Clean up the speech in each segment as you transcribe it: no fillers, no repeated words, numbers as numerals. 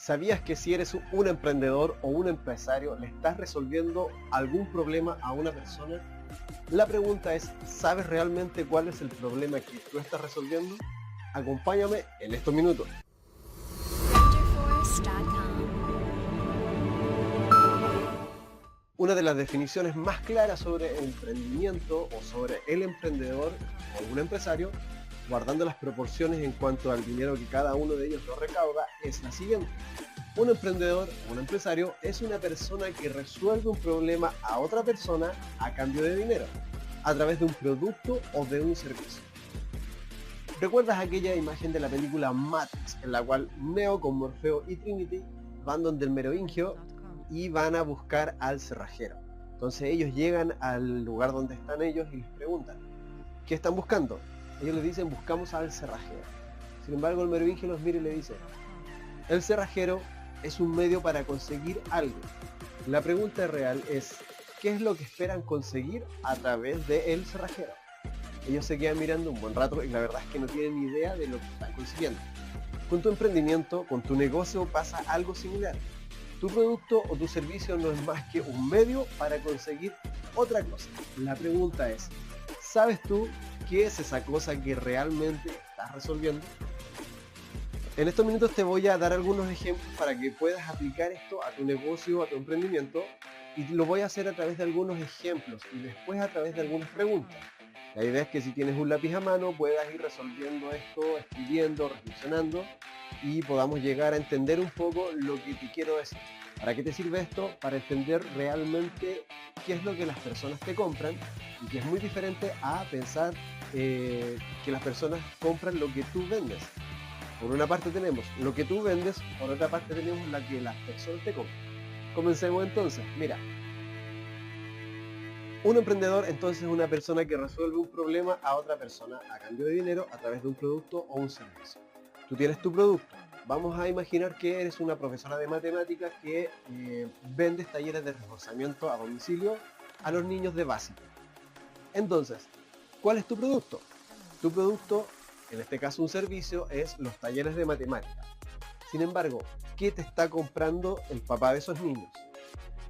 ¿Sabías que si eres un emprendedor o un empresario le estás resolviendo algún problema a una persona? La pregunta es, ¿sabes realmente cuál es el problema que tú estás resolviendo? Acompáñame en estos minutos. Una de las definiciones más claras sobre el emprendimiento o sobre el emprendedor o un empresario, guardando las proporciones en cuanto al dinero que cada uno de ellos lo recauda, es la siguiente. Un emprendedor o un empresario es una persona que resuelve un problema a otra persona a cambio de dinero, a través de un producto o de un servicio. ¿Recuerdas aquella imagen de la película Matrix, en la cual Neo con Morfeo y Trinity van donde el merovingio y van a buscar al cerrajero? Entonces ellos llegan al lugar donde están ellos y les preguntan, ¿qué están buscando? Ellos les dicen, buscamos al cerrajero. Sin embargo, el merovingio los mira y le dice, el cerrajero es un medio para conseguir algo. La pregunta real es, ¿qué es lo que esperan conseguir a través del cerrajero? Ellos se quedan mirando un buen rato y la verdad es que no tienen ni idea de lo que están consiguiendo. Con tu emprendimiento, con tu negocio pasa algo similar. Tu producto o tu servicio no es más que un medio para conseguir otra cosa. La pregunta es, ¿sabes tú qué es esa cosa que realmente estás resolviendo? En estos minutos te voy a dar algunos ejemplos para que puedas aplicar esto a tu negocio, a tu emprendimiento, y lo voy a hacer a través de algunos ejemplos y después a través de algunas preguntas. La idea es que si tienes un lápiz a mano puedas ir resolviendo esto, escribiendo, reflexionando y podamos llegar a entender un poco lo que te quiero decir. ¿Para qué te sirve esto? Para entender realmente qué es lo que las personas te compran y que es muy diferente a pensar que las personas compran lo que tú vendes. Por una parte tenemos lo que tú vendes, por otra parte tenemos la que las personas te compran. Comencemos entonces. Mira, un emprendedor entonces es una persona que resuelve un problema a otra persona a cambio de dinero a través de un producto o un servicio. Tú tienes tu producto. Vamos a imaginar que eres una profesora de matemáticas que vendes talleres de reforzamiento a domicilio a los niños de básica. Entonces, ¿cuál es tu producto? Tu producto, en este caso un servicio, es los talleres de matemáticas. Sin embargo, ¿qué te está comprando el papá de esos niños?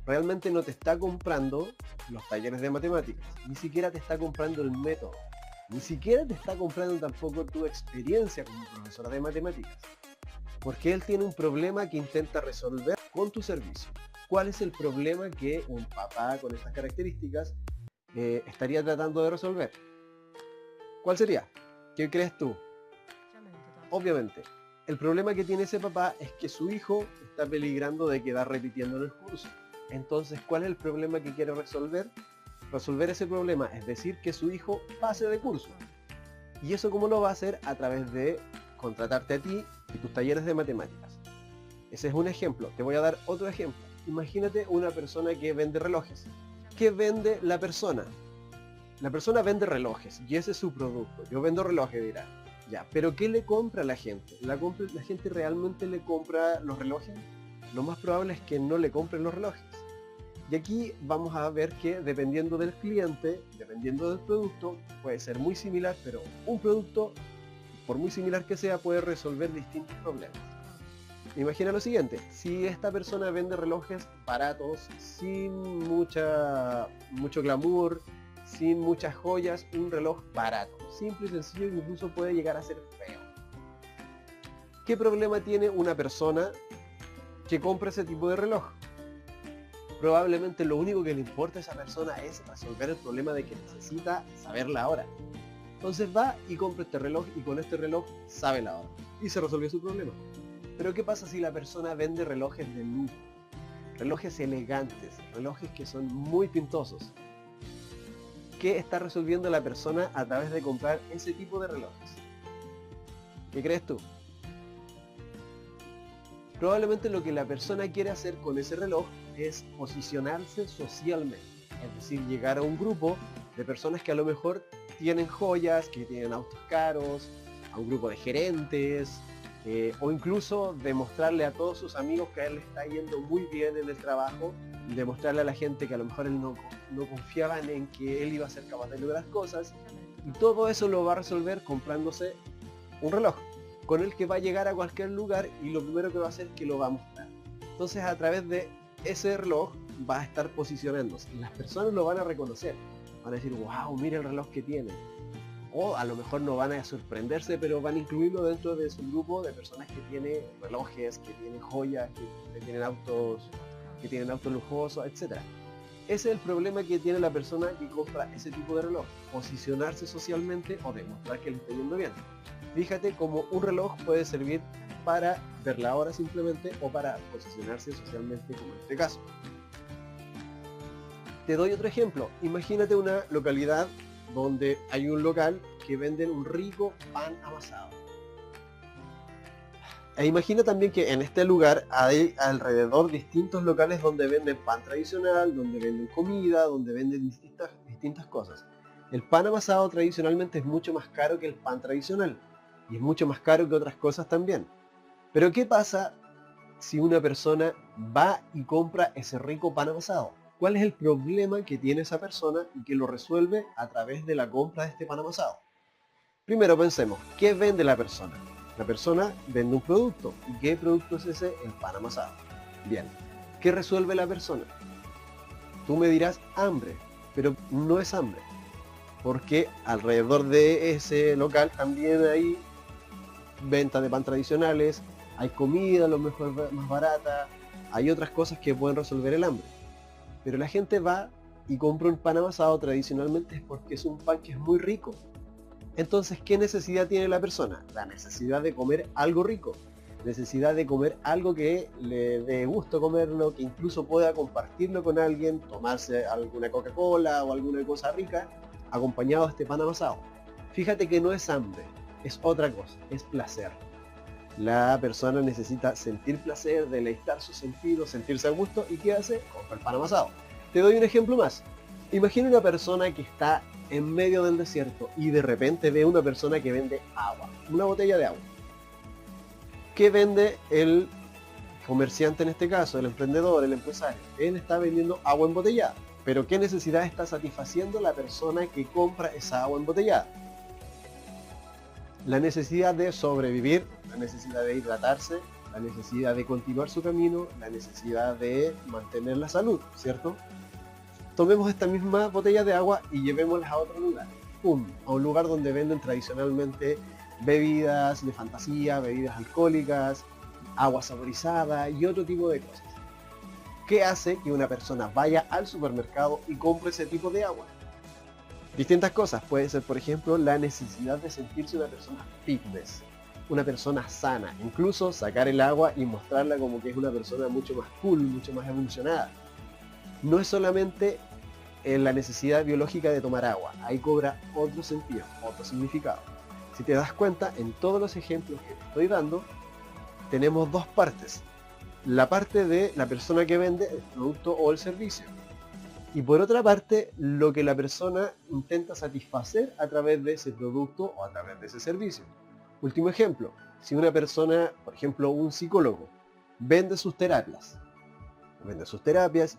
Realmente no te está comprando los talleres de matemáticas, ni siquiera te está comprando el método, ni siquiera te está comprando tampoco tu experiencia como profesora de matemáticas, porque él tiene un problema que intenta resolver con tu servicio. ¿Cuál es el problema que un papá con estas características estaría tratando de resolver? ¿Cuál sería? ¿Qué crees tú? Obviamente, el problema que tiene ese papá es que su hijo está peligrando de quedar repitiendo en el curso. Entonces, ¿cuál es el problema que quiere resolver? Resolver ese problema, es decir, que su hijo pase de curso. ¿Y eso cómo lo va a hacer? A través de contratarte a ti y tus talleres de matemáticas. Ese es un ejemplo. Te voy a dar otro ejemplo. Imagínate una persona que vende relojes. ¿Qué vende la persona? La persona vende relojes y ese es su producto. Yo vendo relojes, dirá. Ya, pero ¿qué le compra la gente? ¿La gente realmente le compra los relojes? Lo más probable es que no le compren los relojes. Y aquí vamos a ver que dependiendo del cliente, dependiendo del producto, puede ser muy similar, pero un producto, por muy similar que sea, puede resolver distintos problemas. Imagina lo siguiente, si esta persona vende relojes baratos, sin mucho glamour, sin muchas joyas, un reloj barato, simple y sencillo, incluso puede llegar a ser feo. ¿Qué problema tiene una persona que compra ese tipo de reloj? Probablemente lo único que le importa a esa persona es resolver el problema de que necesita saber la hora. Entonces va y compra este reloj y con este reloj sabe la hora. Y se resolvió su problema. Pero ¿qué pasa si la persona vende relojes de lujo? Relojes elegantes, relojes que son muy pintosos. ¿Qué está resolviendo la persona a través de comprar ese tipo de relojes? ¿Qué crees tú? Probablemente lo que la persona quiere hacer con ese reloj es posicionarse socialmente, es decir, llegar a un grupo de personas que a lo mejor tienen joyas, que tienen autos caros, a un grupo de gerentes, o incluso demostrarle a todos sus amigos que a él le está yendo muy bien en el trabajo, y demostrarle a la gente que a lo mejor él no confiaban en que él iba a ser capaz de lograr cosas, y todo eso lo va a resolver comprándose un reloj. con el que va a llegar a cualquier lugar y lo primero que va a hacer es que lo va a mostrar. Entonces a través de ese reloj va a estar posicionándose y las personas lo van a reconocer. Van a decir, wow, mira el reloj que tiene. O a lo mejor no van a sorprenderse, pero van a incluirlo dentro de su grupo de personas que tienen relojes, que tienen joyas, que tienen autos lujosos, etc. Ese es el problema que tiene la persona que compra ese tipo de reloj, posicionarse socialmente o demostrar que le está yendo bien. Fíjate cómo un reloj puede servir para ver la hora simplemente o para posicionarse socialmente, como en este caso. Te doy otro ejemplo. Imagínate una localidad donde hay un local que venden un rico pan amasado. E imagina también que en este lugar hay alrededor distintos locales donde venden pan tradicional, donde venden comida, donde venden distintas cosas. El pan amasado tradicionalmente es mucho más caro que el pan tradicional y es mucho más caro que otras cosas también. Pero ¿qué pasa si una persona va y compra ese rico pan amasado? ¿Cuál es el problema que tiene esa persona y que lo resuelve a través de la compra de este pan amasado? Primero pensemos, ¿qué vende la persona? La persona vende un producto. ¿Y qué producto es ese? El pan amasado. Bien, ¿qué resuelve la persona? Tú me dirás hambre, pero no es hambre, porque alrededor de ese local también hay venta de pan tradicionales, hay comida a lo mejor más barata, hay otras cosas que pueden resolver el hambre. Pero la gente va y compra un pan amasado tradicionalmente es porque es un pan que es muy rico. Entonces, ¿qué necesidad tiene la persona? La necesidad de comer algo rico, necesidad de comer algo que le dé gusto comerlo, que incluso pueda compartirlo con alguien, tomarse alguna Coca-Cola o alguna cosa rica, acompañado de este pan amasado. Fíjate que no es hambre, es otra cosa, es placer. La persona necesita sentir placer, deleitar sus sentidos, sentirse a gusto, ¿y qué hace? Compra el pan amasado. Te doy un ejemplo más. Imagina una persona que está en medio del desierto y de repente ve una persona que vende agua, una botella de agua. ¿Qué vende el comerciante en este caso, el emprendedor, el empresario? Él está vendiendo agua embotellada. Pero ¿qué necesidad está satisfaciendo la persona que compra esa agua embotellada? La necesidad de sobrevivir, la necesidad de hidratarse, la necesidad de continuar su camino, la necesidad de mantener la salud, ¿cierto? Tomemos esta misma botella de agua y llevémosla a otro lugar. ¡Pum! A un lugar donde venden tradicionalmente bebidas de fantasía, bebidas alcohólicas, agua saborizada y otro tipo de cosas. ¿Qué hace que una persona vaya al supermercado y compre ese tipo de agua? Distintas cosas. Puede ser, por ejemplo, la necesidad de sentirse una persona fitness, una persona sana. Incluso sacar el agua y mostrarla como que es una persona mucho más cool, mucho más evolucionada. No es solamente la necesidad biológica de tomar agua, ahí cobra otro sentido, otro significado. Si te das cuenta, en todos los ejemplos que te estoy dando, tenemos dos partes. La parte de la persona que vende el producto o el servicio. Y por otra parte, lo que la persona intenta satisfacer a través de ese producto o a través de ese servicio. Último ejemplo, si una persona, por ejemplo un psicólogo, vende sus terapias,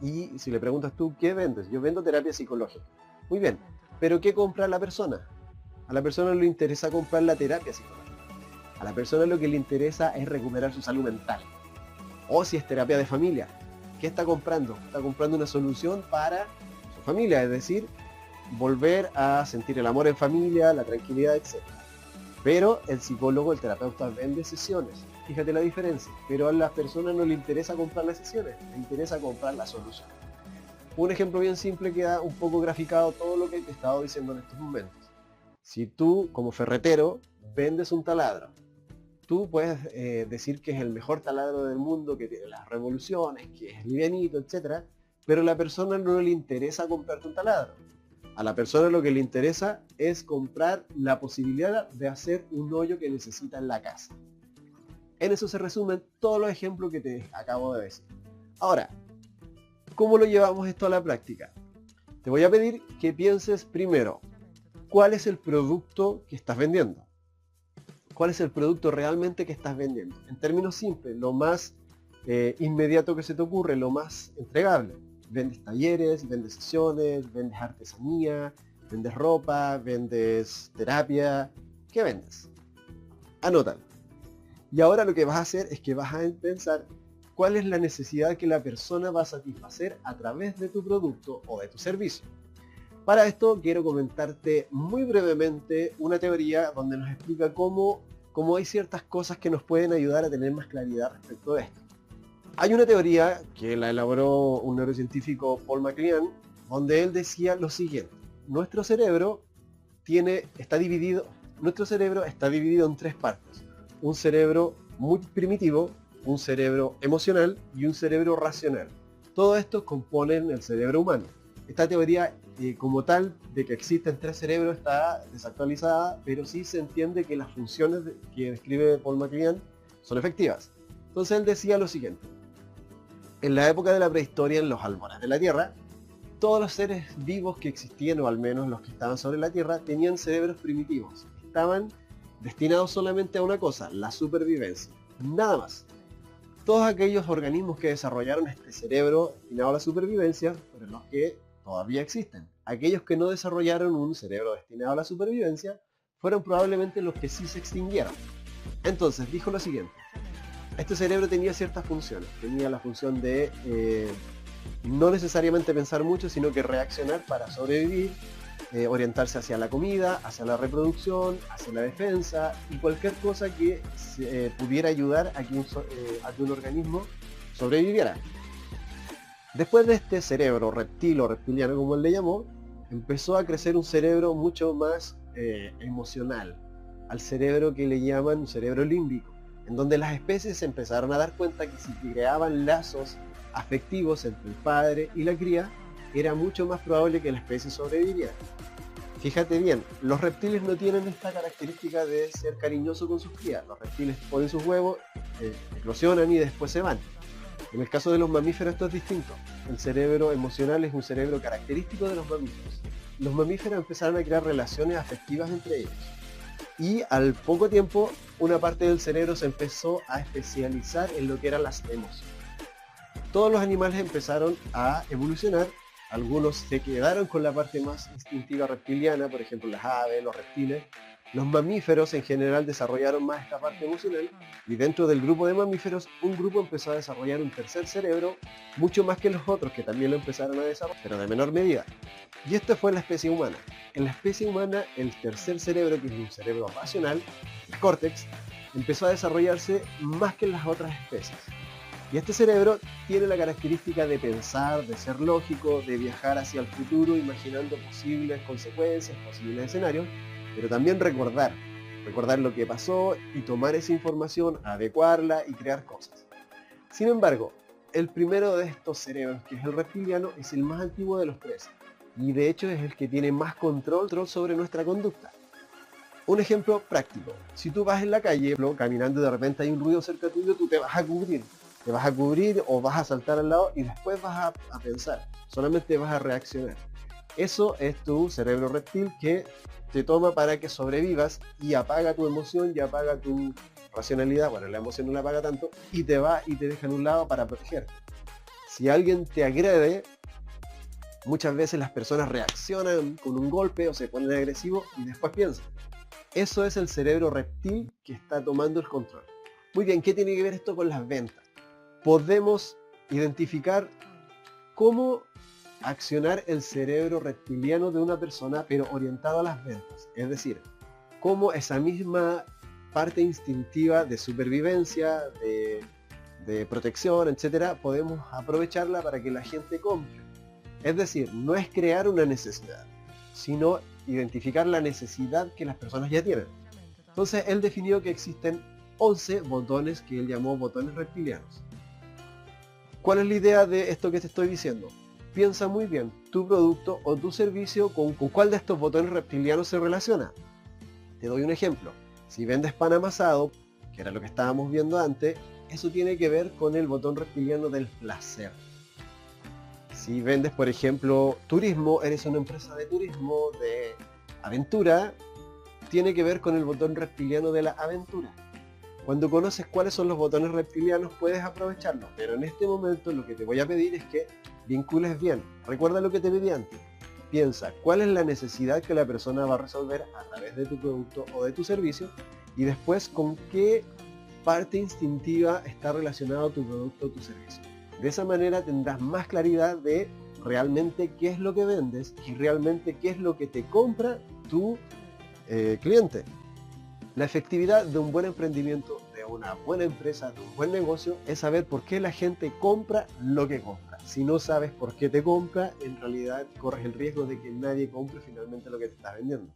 y si le preguntas tú, ¿qué vendes? Yo vendo terapia psicológica. Muy bien, pero ¿qué compra la persona? A la persona no le interesa comprar la terapia psicológica. A la persona lo que le interesa es recuperar su salud mental. O si es terapia de familia, ¿qué está comprando? Está comprando una solución para su familia, es decir, volver a sentir el amor en familia, la tranquilidad, etc. Pero el psicólogo, el terapeuta vende sesiones. Fíjate la diferencia. Pero a las personas no le interesa comprar las sesiones, le interesa comprar la solución. Un ejemplo bien simple que da un poco graficado todo lo que te he estado diciendo en estos momentos. Si tú, como ferretero, vendes un taladro, tú puedes decir que es el mejor taladro del mundo, que tiene las revoluciones, que es livianito, etc. Pero a la persona no le interesa comprarte un taladro. A la persona lo que le interesa es comprar la posibilidad de hacer un hoyo que necesita en la casa. En eso se resumen todos los ejemplos que te acabo de decir. Ahora, ¿cómo lo llevamos esto a la práctica? Te voy a pedir que pienses primero, ¿cuál es el producto que estás vendiendo? ¿Cuál es el producto realmente que estás vendiendo? En términos simples, lo más inmediato que se te ocurre, lo más entregable. Vendes talleres, vendes sesiones, vendes artesanía, vendes ropa, vendes terapia. ¿Qué vendes? Anótalo. Y ahora lo que vas a hacer es que vas a pensar cuál es la necesidad que la persona va a satisfacer a través de tu producto o de tu servicio. Para esto quiero comentarte muy brevemente una teoría donde nos explica cómo hay ciertas cosas que nos pueden ayudar a tener más claridad respecto de esto. Hay una teoría que la elaboró un neurocientífico, Paul MacLean, donde él decía lo siguiente: nuestro cerebro está dividido en tres partes. Un cerebro muy primitivo, un cerebro emocional y un cerebro racional. Todo esto componen el cerebro humano. Esta teoría como tal de que existen tres cerebros está desactualizada, pero sí se entiende que las funciones que describe Paul MacLean son efectivas. Entonces él decía lo siguiente: en la época de la prehistoria, en los albores de la Tierra, todos los seres vivos que existían, o al menos los que estaban sobre la Tierra, tenían cerebros primitivos. Estaban destinados solamente a una cosa: la supervivencia. Nada más. Todos aquellos organismos que desarrollaron este cerebro destinado a la supervivencia fueron los que todavía existen. Aquellos que no desarrollaron un cerebro destinado a la supervivencia fueron probablemente los que sí se extinguieron. Entonces dijo lo siguiente: este cerebro tenía ciertas funciones. Tenía la función de no necesariamente pensar mucho, sino que reaccionar para sobrevivir, orientarse hacia la comida, hacia la reproducción, hacia la defensa y cualquier cosa que pudiera ayudar a que un organismo sobreviviera. Después de este cerebro reptil o reptiliano, como él le llamó, empezó a crecer un cerebro mucho más emocional, al cerebro que le llaman un cerebro límbico, en donde las especies se empezaron a dar cuenta que si creaban lazos afectivos entre el padre y la cría, era mucho más probable que la especie sobreviviera. Fíjate bien, los reptiles no tienen esta característica de ser cariñosos con sus crías. Los reptiles ponen sus huevos, eclosionan y después se van. En el caso de los mamíferos esto es distinto. El cerebro emocional es un cerebro característico de los mamíferos. Los mamíferos empezaron a crear relaciones afectivas entre ellos. Y al poco tiempo, una parte del cerebro se empezó a especializar en lo que eran las emociones. Todos los animales empezaron a evolucionar. Algunos se quedaron con la parte más instintiva reptiliana, por ejemplo las aves, los reptiles. Los mamíferos en general desarrollaron más esta parte emocional, y dentro del grupo de mamíferos, un grupo empezó a desarrollar un tercer cerebro, mucho más que los otros que también lo empezaron a desarrollar, pero de menor medida. Y esta fue la especie humana. En la especie humana, el tercer cerebro, que es un cerebro racional, el córtex, empezó a desarrollarse más que en las otras especies. Y este cerebro tiene la característica de pensar, de ser lógico, de viajar hacia el futuro imaginando posibles consecuencias, posibles escenarios, pero también recordar lo que pasó y tomar esa información, adecuarla y crear cosas. Sin embargo, el primero de estos cerebros, que es el reptiliano, es el más antiguo de los tres, y de hecho es el que tiene más control sobre nuestra conducta. Un ejemplo práctico: si tú vas en la calle caminando y de repente hay un ruido cerca tuyo, tú te vas a cubrir o vas a saltar al lado y después vas a pensar, solamente vas a reaccionar. Eso es tu cerebro reptil, que te toma para que sobrevivas y apaga tu emoción y apaga tu racionalidad. Bueno, la emoción no la apaga tanto, y te deja en un lado para protegerte. Si alguien te agrede, muchas veces las personas reaccionan con un golpe o se ponen agresivos y después piensan. Eso es el cerebro reptil que está tomando el control. Muy bien, ¿qué tiene que ver esto con las ventas? Podemos identificar cómo accionar el cerebro reptiliano de una persona, pero orientado a las ventas. Es decir, cómo esa misma parte instintiva de supervivencia, de protección, etcétera, podemos aprovecharla para que la gente compre. Es decir, no es crear una necesidad, sino identificar la necesidad que las personas ya tienen. Entonces él definió que existen 11 botones que él llamó botones reptilianos. ¿Cuál es la idea de esto que te estoy diciendo? Piensa muy bien, tu producto o tu servicio, ¿con cuál de estos botones reptilianos se relaciona? Te doy un ejemplo. Si vendes pan amasado, que era lo que estábamos viendo antes, eso tiene que ver con el botón reptiliano del placer. Si vendes, por ejemplo, turismo, eres una empresa de turismo, de aventura, tiene que ver con el botón reptiliano de la aventura. Cuando conoces cuáles son los botones reptilianos, puedes aprovecharlos, pero en este momento lo que te voy a pedir es que vincules bien. Recuerda lo que te pedí antes. Piensa cuál es la necesidad que la persona va a resolver a través de tu producto o de tu servicio, y después con qué parte instintiva está relacionado a tu producto o tu servicio. De esa manera tendrás más claridad de realmente qué es lo que vendes y realmente qué es lo que te compra tu cliente. La efectividad de un buen emprendimiento, de una buena empresa, de un buen negocio, es saber por qué la gente compra lo que compra. Si no sabes por qué te compra, en realidad corres el riesgo de que nadie compre finalmente lo que te estás vendiendo.